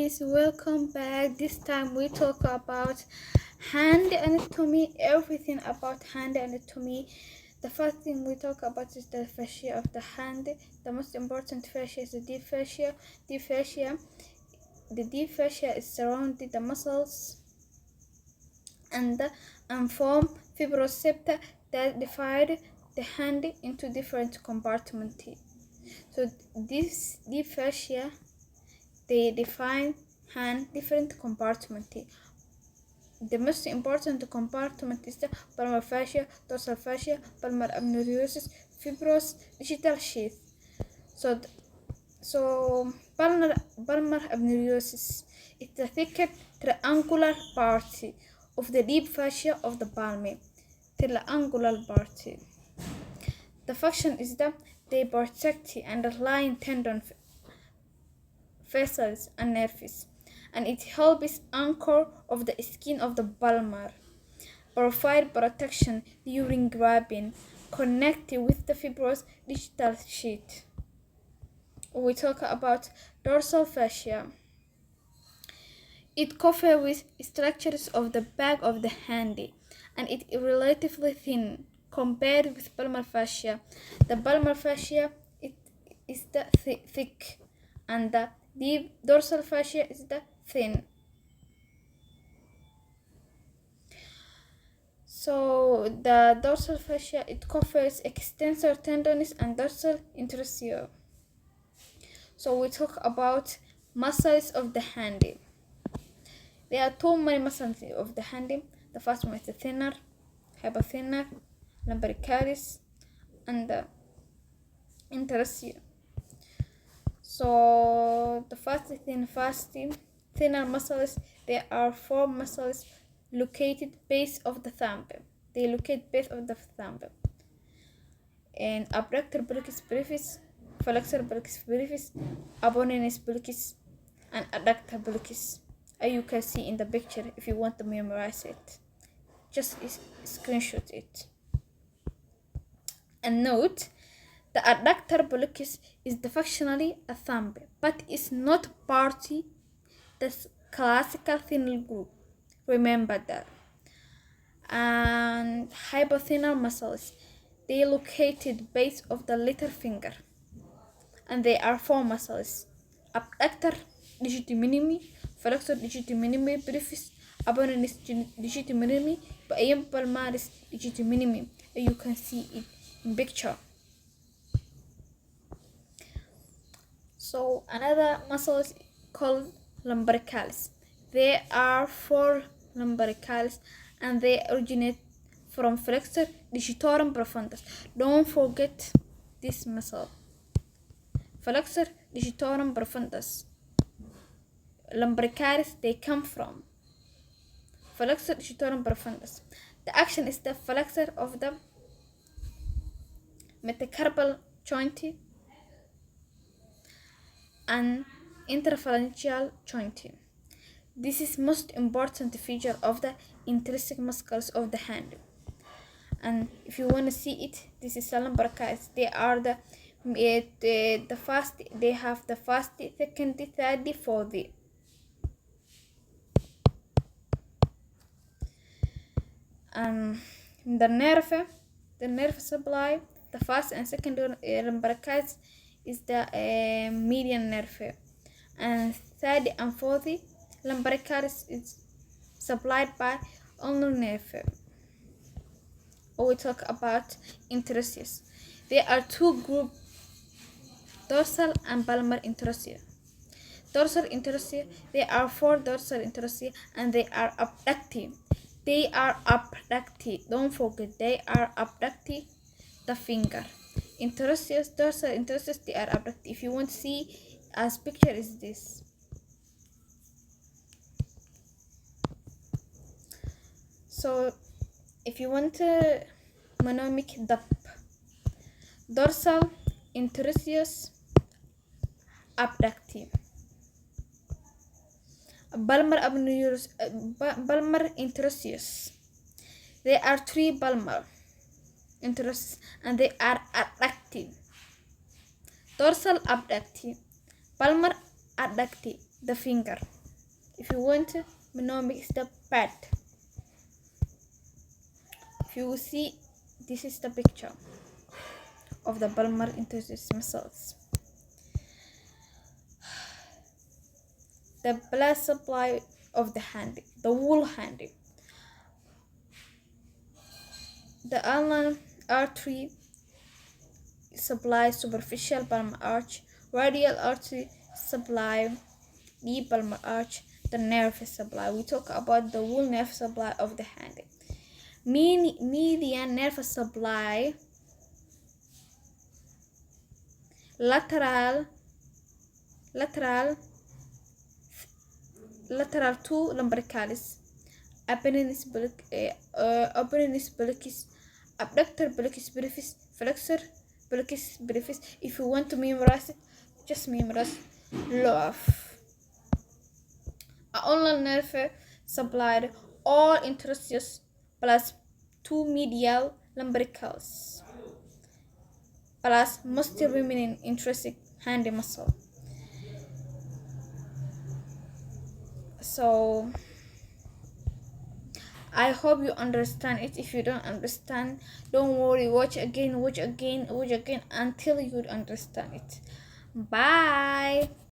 guys, welcome back. This time we talk about hand anatomy, everything about hand anatomy. The first thing we talk about is the fascia of the hand. The most important fascia is the deep fascia. The deep fascia is surrounding the muscles and form fibrocepta that divide the hand into different compartments. So this deep fascia, they define hand different compartments. The most important compartment is the palmar fascia, dorsal fascia, palmar aponeurosis, fibrous digital sheath. So palmar aponeurosis is the thick triangular part of the deep fascia of the palm. Triangular part. The function is that they protect the underlying tendon, vessels and nerves, and it helps anchor of the skin of the palmar, provide protection during grabbing, connect with the fibrous digital sheath. We talk about dorsal fascia. It covers with structures of the back of the hand, and it is relatively thin compared with palmar fascia. The palmar fascia is the thick, and the deep dorsal fascia is the thin. So the dorsal fascia, it covers extensor tendons and dorsal interosseo. So we talk about muscles of the hand. There are two main muscles of the hand. The first one is the thenar, hypothenar, lumbricalis, and the interosseo. So the first thenar muscles, there are four muscles located base of the thumb. They locate base of the thumb. And abductor pollicis brevis, flexor pollicis brevis, aponeuris pollicis, and adductor pollicis. As you can see in the picture, if you want to memorize it, just screenshot it. And note, the adductor pollicis is functionally a thumb, but is not part of the classical thenar group. Remember that. And hypothenar muscles, they located base of the little finger, and they are four muscles: abductor digiti minimi, flexor digiti minimi brevis, aponeuris digiti minimi, and palmaris digiti minimi. You can see it in picture. So another muscle is called lumbricalis. There are four lumbricalis, and they originate from flexor digitorum profundus. Don't forget this muscle. Flexor digitorum profundus. Lumbricalis, they come from flexor digitorum profundus. The action is the flexor of the metacarpal joint and interphalangeal joint. This is most important feature of the intrinsic muscles of the hand. And if you want to see it, this is lumbricalis. They are the first. They have the first, second, third, fourth. The nerve supply, the first and second lumbricalis is the median nerve, and third and fourth lumbricalis is supplied by ulnar nerve. We talk about interosseous. There are two groups: dorsal and palmar interossea. Dorsal interossea, there are four dorsal interossea, and they are abductive. Don't forget, they are abductive the finger. Interosseous, dorsal interosseous, they are abductive. If you want to see, as picture is this. So if you want to mnemonic DAP, dorsal interosseous abductive, palmar interosseous. There are three palmar interosseous, and they are abductive. Dorsal abductive, palmar abductive, the finger. If you want to know, is the pad. If you see, this is the picture of the palmar intersects muscles. The blood supply of the hand, the whole hand. The ulnar artery supplies superficial palmar arch. Radial artery supply deep palmar arch. The nerve supply. We talk about the whole nerve supply of the hand. Median nerve supply. Lateral to lumbricalis. Apennis bullicus, abductor bullicus brevis, flexor bullicus brevis. If you want to memorize it, just memorize love. Ulnar nerve supplied all interosseous plus 2 medial lumbricals plus muscle remaining intrinsic hand muscle. So I hope you understand it. If you don't understand, don't worry, watch again until you understand it. Bye.